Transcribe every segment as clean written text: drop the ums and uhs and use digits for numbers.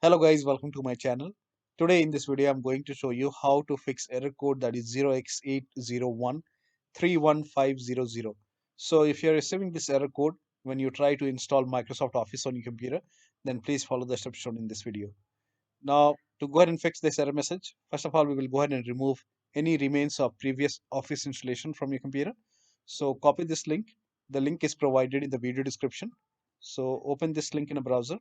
Hello guys, welcome to my channel. Today in this video I'm going to show you how to fix error code that is 0x80131500. So if you're receiving this error code when you try to install Microsoft Office on your computer, then please follow the steps shown in this video. Now to go ahead and fix this error message, first of all we will go ahead and remove any remains of previous Office installation from your computer. So copy this link. The link is provided in the video description. So open this link in a browser.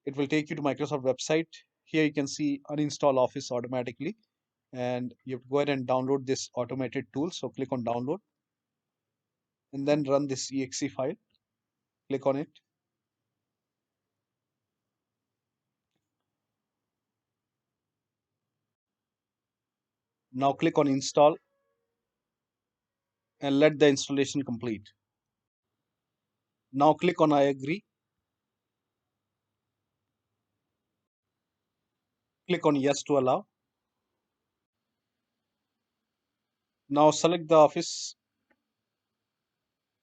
It will take you to Microsoft website. Here you can see uninstall Office automatically, and you have to go ahead and download this automated tool. So click on download and then run this exe file. Click on it. Now click on install and let the installation complete. Now click on I agree. Click on yes to allow. Now select the Office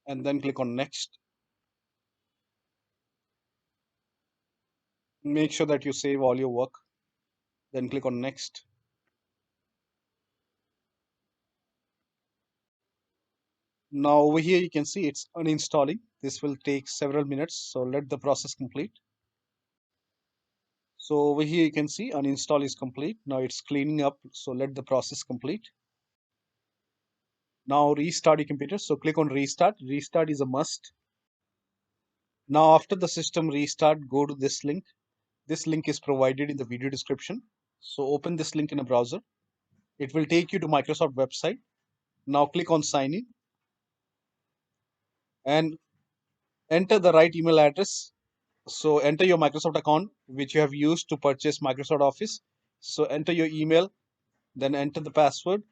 and then click on next. Make sure that you save all your work. Then click on next. Now over here you can see it's uninstalling. This will take several minutes, so let the process complete. So over here you can see uninstall is complete. Now it's cleaning up, so let the process complete. Now restart your computer. So click on restart. Restart is a must. Now after the system restart, go to this link. This link is provided in the video description. So open this link in a browser. It will take you to Microsoft website. Now click on sign in and enter the right email address. So enter your Microsoft account which you have used to purchase Microsoft Office. So enter your email, then enter the password.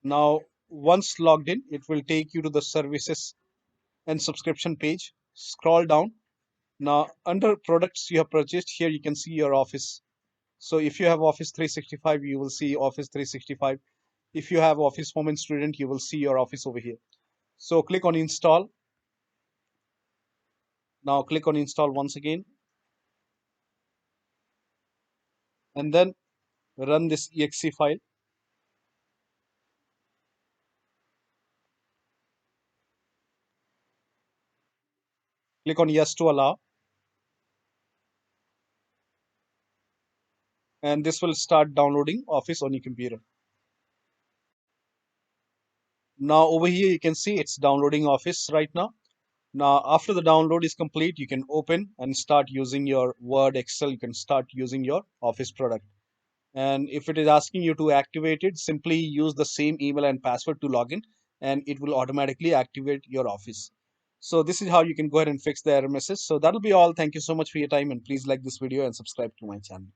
Now, once logged in, it will take you to the services and subscription page. Scroll down. Now, under products you have purchased, here you can see your Office. So if you have Office 365, you will see Office 365. If you have Office Home and Student, you will see your Office over here. So click on install. Now click on install once again. And then run this exe file. Click on yes to allow. And this will start downloading Office on your computer. Now over here you can see it's downloading Office right now. Now after the download is complete, you can open and start using your Word, Excel. You can start using your Office product. And if it is asking you to activate it, simply use the same email and password to log in and it will automatically activate your Office. So this is how you can go ahead and fix the error message. So that'll be all. Thank you so much for your time and please like this video and subscribe to my channel.